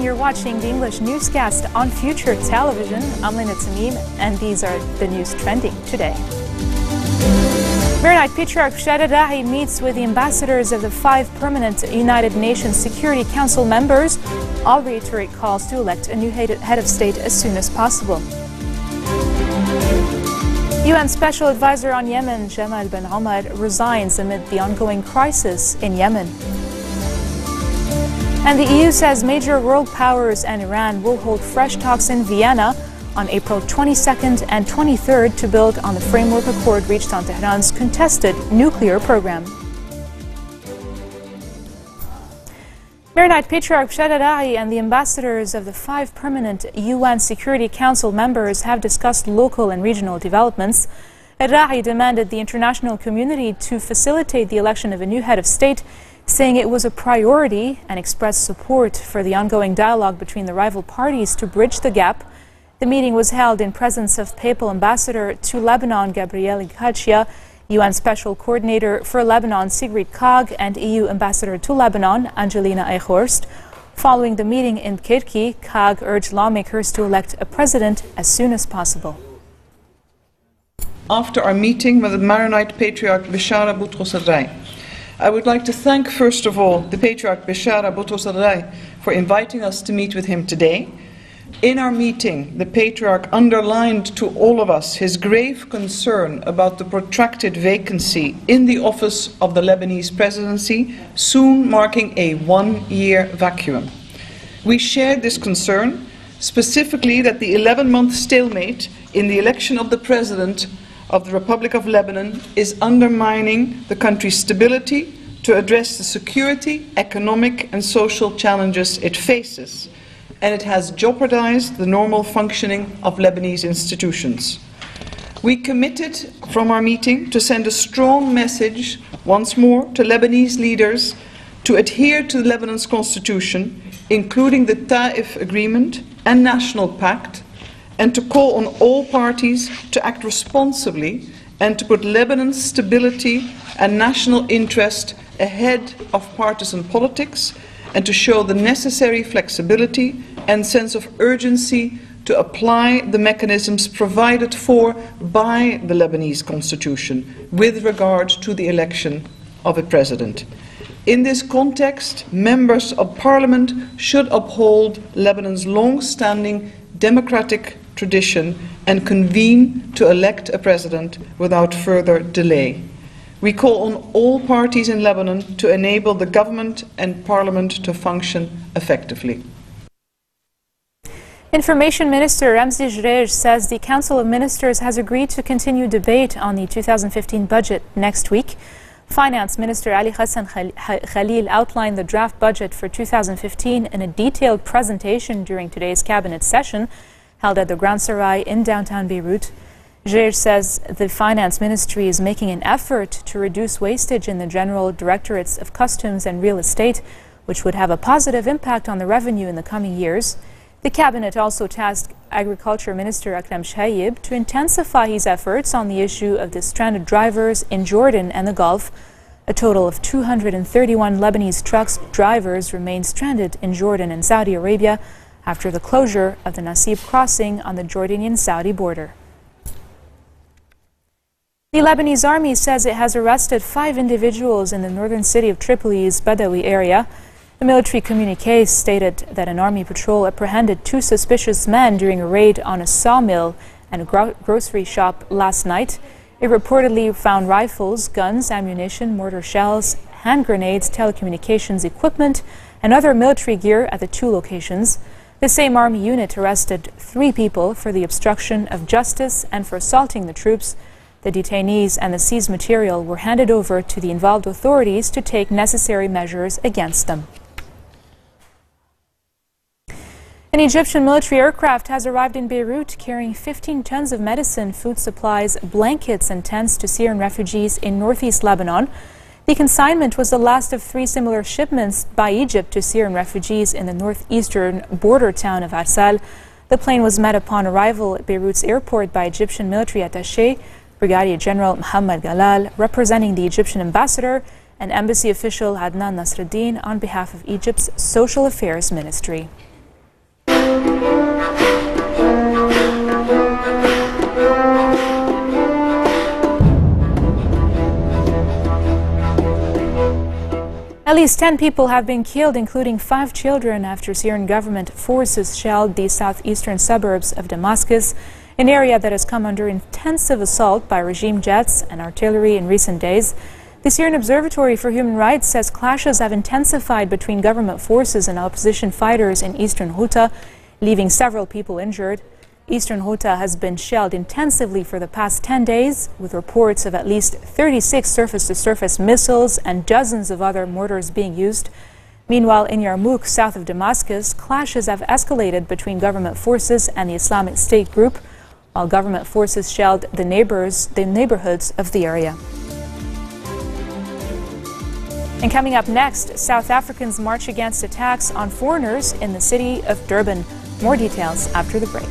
you're watching the English newscast on Future Television. I'm Lina Tamim, and these are the news trending today. Maronite Patriarch Bishara Dahi meets with the ambassadors of the 5 permanent United Nations Security Council members. I'll reiterate calls to elect a new head of state as soon as possible. UN Special Advisor on Yemen, Jamal Ben Omar, resigns amid the ongoing crisis in Yemen. And the EU says major world powers and Iran will hold fresh talks in Vienna on April 22nd and 23rd to build on the framework accord reached on Tehran's contested nuclear program. Maronite Patriarch Bishara Dahi and the ambassadors of the 5 permanent UN Security Council members have discussed local and regional developments. Dahi demanded the international community to facilitate the election of a new head of state, saying it was a priority, and expressed support for the ongoing dialogue between the rival parties to bridge the gap. The meeting was held in presence of Papal Ambassador to Lebanon, Gabriele Ghachia, UN Special Coordinator for Lebanon, Sigrid Kaag, and EU Ambassador to Lebanon, Angelina Eichhorst. Following the meeting in Kirki, Kaag urged lawmakers to elect a president as soon as possible. After our meeting with the Maronite Patriarch Bishara Boutros-Ghali, I would like to thank, first of all, the Patriarch Bishara Boutros-Ghali for inviting us to meet with him today. In our meeting, the Patriarch underlined to all of us his grave concern about the protracted vacancy in the office of the Lebanese presidency, soon marking a 1-year vacuum. We shared this concern, specifically that the 11-month stalemate in the election of the President of the Republic of Lebanon is undermining the country's stability to address the security, economic and social challenges it faces, and it has jeopardized the normal functioning of Lebanese institutions. We committed from our meeting to send a strong message once more to Lebanese leaders to adhere to Lebanon's constitution, including the Ta'if Agreement and National Pact, and to call on all parties to act responsibly and to put Lebanon's stability and national interest ahead of partisan politics, and to show the necessary flexibility and sense of urgency to apply the mechanisms provided for by the Lebanese constitution with regard to the election of a president. In this context, members of parliament should uphold Lebanon's long-standing democratic tradition and convene to elect a president without further delay. We call on all parties in Lebanon to enable the government and parliament to function effectively. Information Minister Ramzi Jrej says the Council of Ministers has agreed to continue debate on the 2015 budget next week. Finance Minister Ali Hassan Khalil outlined the draft budget for 2015 in a detailed presentation during today's cabinet session held at the Grand Sarai in downtown Beirut. Jrej says the Finance Ministry is making an effort to reduce wastage in the General Directorates of Customs and Real Estate, which would have a positive impact on the revenue in the coming years. The Cabinet also tasked Agriculture Minister Akram Shayib to intensify his efforts on the issue of the stranded drivers in Jordan and the Gulf. A total of 231 Lebanese trucks drivers remain stranded in Jordan and Saudi Arabia after the closure of the Nasib crossing on the Jordanian-Saudi border. The Lebanese army says it has arrested 5 individuals in the northern city of Tripoli's Badawi area. The military communique stated that an army patrol apprehended 2 suspicious men during a raid on a sawmill and a grocery shop last night. It reportedly found rifles, guns, ammunition, mortar shells, hand grenades, telecommunications equipment, and other military gear at the 2 locations. The same army unit arrested 3 people for the obstruction of justice and for assaulting the troops. The detainees and the seized material were handed over to the involved authorities to take necessary measures against them. An Egyptian military aircraft has arrived in Beirut carrying 15 tons of medicine, food supplies, blankets and tents to Syrian refugees in northeast Lebanon. The consignment was the last of 3 similar shipments by Egypt to Syrian refugees in the northeastern border town of Arsal. The plane was met upon arrival at Beirut's airport by Egyptian military attaché, Brigadier General Mohammed Galal, representing the Egyptian ambassador, and embassy official Adnan Nasreddin on behalf of Egypt's Social Affairs Ministry. At least 10 people have been killed, including 5 children, after Syrian government forces shelled the southeastern suburbs of Damascus, an area that has come under intensive assault by regime jets and artillery in recent days. The Syrian Observatory for Human Rights says clashes have intensified between government forces and opposition fighters in eastern Ghouta, leaving several people injured. Eastern Ghouta has been shelled intensively for the past 10 days, with reports of at least 36 surface-to-surface missiles and dozens of other mortars being used. Meanwhile, in Yarmouk, south of Damascus, clashes have escalated between government forces and the Islamic State group, while government forces shelled the neighborhoods of the area. And coming up next, South Africans march against attacks on foreigners in the city of Durban. More details after the break.